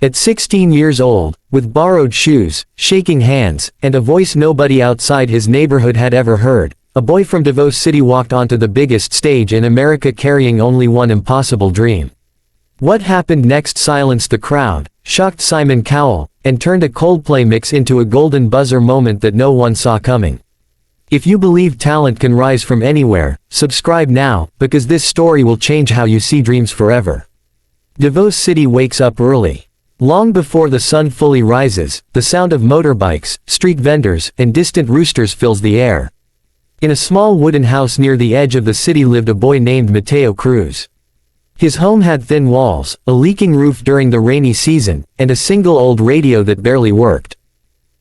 At 16 years old, with borrowed shoes, shaking hands, and a voice nobody outside his neighborhood had ever heard, a boy from Davao City walked onto the biggest stage in America carrying only one impossible dream. What happened next silenced the crowd, shocked Simon Cowell, and turned a Coldplay mix into a golden buzzer moment that no one saw coming. If you believe talent can rise from anywhere, subscribe now, because this story will change how you see dreams forever. Davao City wakes up early. Long before the sun fully rises, the sound of motorbikes, street vendors, and distant roosters fills the air. In a small wooden house near the edge of the city lived a boy named Mateo Cruz. His home had thin walls, a leaking roof during the rainy season, and a single old radio that barely worked.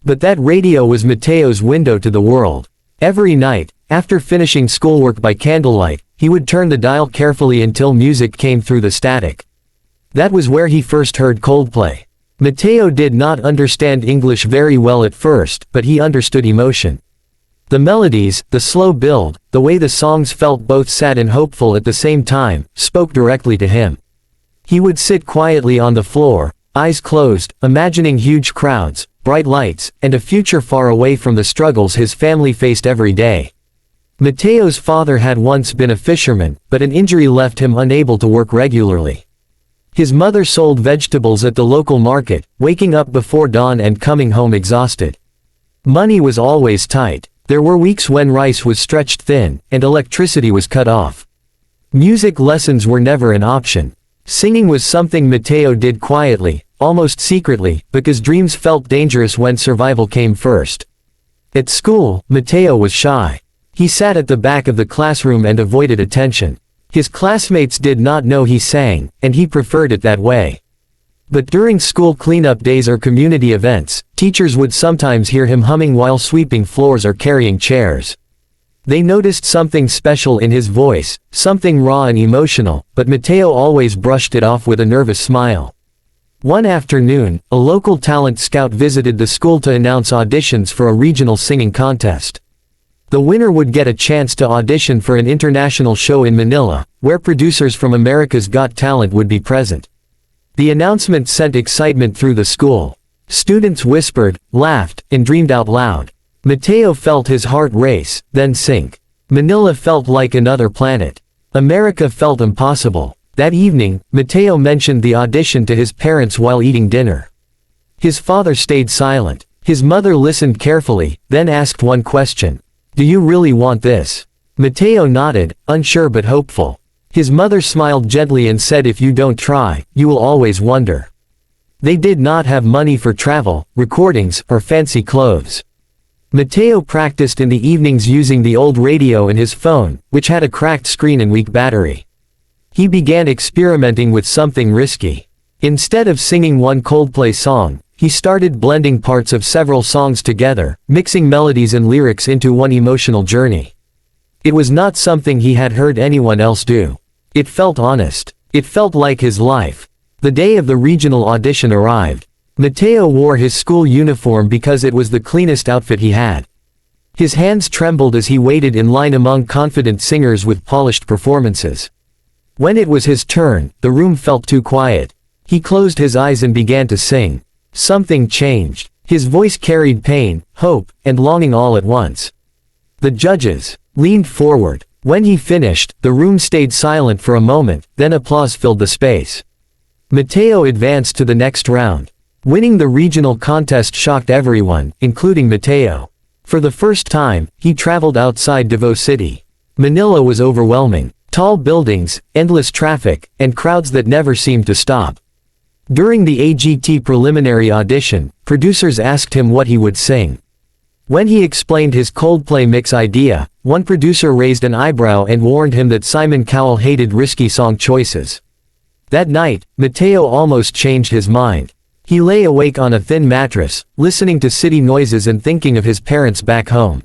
But that radio was Mateo's window to the world. Every night, after finishing schoolwork by candlelight, he would turn the dial carefully until music came through the static. That was where he first heard Coldplay. Mateo did not understand English very well at first, but he understood emotion. The melodies, the slow build, the way the songs felt both sad and hopeful at the same time, spoke directly to him. He would sit quietly on the floor, eyes closed, imagining huge crowds, bright lights, and a future far away from the struggles his family faced every day. Mateo's father had once been a fisherman, but an injury left him unable to work regularly. His mother sold vegetables at the local market, waking up before dawn and coming home exhausted. Money was always tight. There were weeks when rice was stretched thin, and electricity was cut off. Music lessons were never an option. Singing was something Mateo did quietly, almost secretly, because dreams felt dangerous when survival came first. At school, Mateo was shy. He sat at the back of the classroom and avoided attention. His classmates did not know he sang, and he preferred it that way. But during school cleanup days or community events, teachers would sometimes hear him humming while sweeping floors or carrying chairs. They noticed something special in his voice, something raw and emotional, but Mateo always brushed it off with a nervous smile. One afternoon, a local talent scout visited the school to announce auditions for a regional singing contest. The winner would get a chance to audition for an international show in Manila, where producers from America's Got Talent would be present. The announcement sent excitement through the school. Students whispered, laughed, and dreamed out loud. Mateo felt his heart race, then sink. Manila felt like another planet. America felt impossible. That evening, Mateo mentioned the audition to his parents while eating dinner. His father stayed silent. His mother listened carefully, then asked one question. "Do you really want this?" Mateo nodded, unsure but hopeful. His mother smiled gently and said, "If you don't try, you will always wonder." They did not have money for travel, recordings, or fancy clothes. Mateo practiced in the evenings using the old radio and his phone, which had a cracked screen and weak battery. He began experimenting with something risky. Instead of singing one Coldplay song, he started blending parts of several songs together, mixing melodies and lyrics into one emotional journey. It was not something he had heard anyone else do. It felt honest. It felt like his life. The day of the regional audition arrived. Mateo wore his school uniform because it was the cleanest outfit he had. His hands trembled as he waited in line among confident singers with polished performances. When it was his turn, the room felt too quiet. He closed his eyes and began to sing. Something changed. His voice carried pain, hope, and longing all at once. The judges leaned forward. When he finished, the room stayed silent for a moment, then applause filled the space. Mateo advanced to the next round. Winning the regional contest shocked everyone, including Mateo. For the first time, he traveled outside Davao City. Manila was overwhelming. Tall buildings, endless traffic, and crowds that never seemed to stop. During the AGT preliminary audition, producers asked him what he would sing. When he explained his Coldplay mix idea, one producer raised an eyebrow and warned him that Simon Cowell hated risky song choices. That night, Mateo almost changed his mind. He lay awake on a thin mattress, listening to city noises and thinking of his parents back home.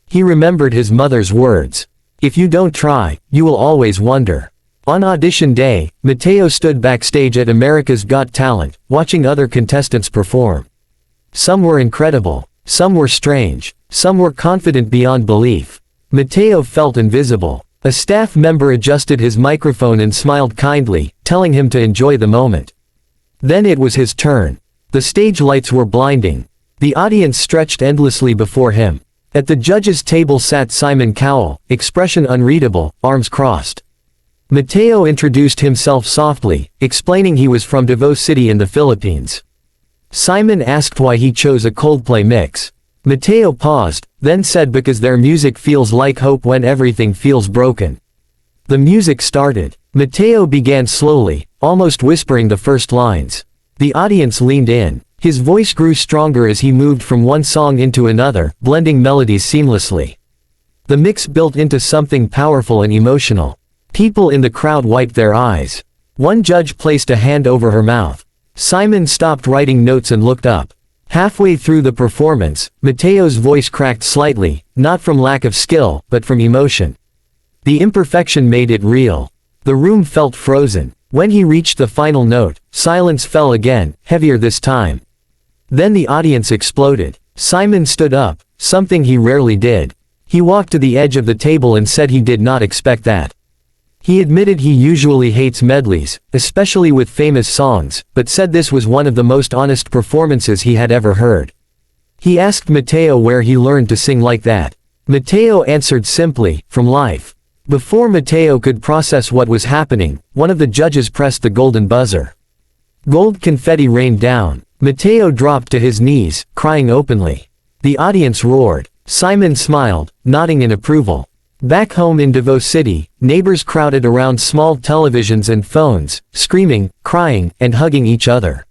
He remembered his mother's words. "If you don't try, you will always wonder." On audition day, Mateo stood backstage at America's Got Talent, watching other contestants perform. Some were incredible. Some were strange. Some were confident beyond belief. Mateo felt invisible. A staff member adjusted his microphone and smiled kindly, telling him to enjoy the moment. Then it was his turn. The stage lights were blinding. The audience stretched endlessly before him. At the judges' table sat Simon Cowell, expression unreadable, arms crossed. Mateo introduced himself softly, explaining he was from Davao City in the Philippines. Simon asked why he chose a Coldplay mix. Mateo paused, then said because their music feels like hope when everything feels broken. The music started. Mateo began slowly, almost whispering the first lines. The audience leaned in. His voice grew stronger as he moved from one song into another, blending melodies seamlessly. The mix built into something powerful and emotional. People in the crowd wiped their eyes. One judge placed a hand over her mouth. Simon stopped writing notes and looked up. Halfway through the performance, Mateo's voice cracked slightly, not from lack of skill, but from emotion. The imperfection made it real. The room felt frozen. When he reached the final note, silence fell again, heavier this time. Then the audience exploded. Simon stood up, something he rarely did. He walked to the edge of the table and said he did not expect that. He admitted he usually hates medleys, especially with famous songs, but said this was one of the most honest performances he had ever heard. He asked Mateo where he learned to sing like that. Mateo answered simply, from life. Before Mateo could process what was happening, one of the judges pressed the golden buzzer. Gold confetti rained down. Mateo dropped to his knees, crying openly. The audience roared. Simon smiled, nodding in approval. Back home in Davao City, neighbors crowded around small televisions and phones, screaming, crying, and hugging each other.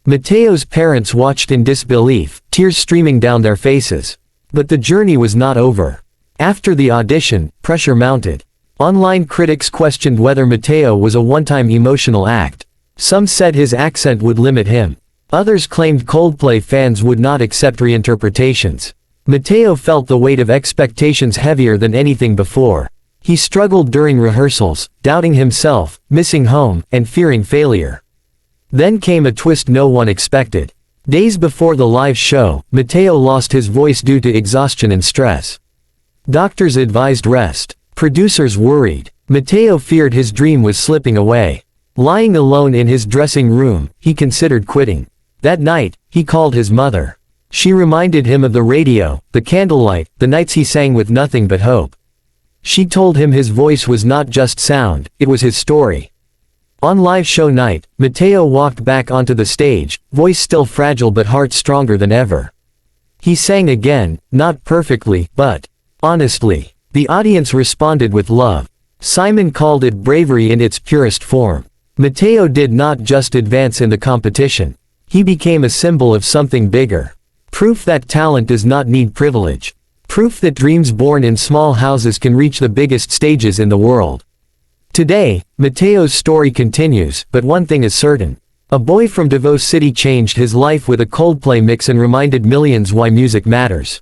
Mateo's parents watched in disbelief, tears streaming down their faces. But the journey was not over. After the audition, pressure mounted. Online critics questioned whether Mateo was a one-time emotional act. Some said his accent would limit him. Others claimed Coldplay fans would not accept reinterpretations. Mateo felt the weight of expectations heavier than anything before. He struggled during rehearsals, doubting himself, missing home, and fearing failure. Then came a twist no one expected. Days before the live show, Mateo lost his voice due to exhaustion and stress. Doctors advised rest. Producers worried. Mateo feared his dream was slipping away. Lying alone in his dressing room, he considered quitting. That night, he called his mother. She reminded him of the radio, the candlelight, the nights he sang with nothing but hope. She told him his voice was not just sound, it was his story. On live show night, Mateo walked back onto the stage, voice still fragile but heart stronger than ever. He sang again, not perfectly, but honestly. The audience responded with love. Simon called it bravery in its purest form. Mateo did not just advance in the competition. He became a symbol of something bigger. Proof that talent does not need privilege. Proof that dreams born in small houses can reach the biggest stages in the world. Today, Mateo's story continues, but one thing is certain. A boy from Davao City changed his life with a Coldplay mix and reminded millions why music matters.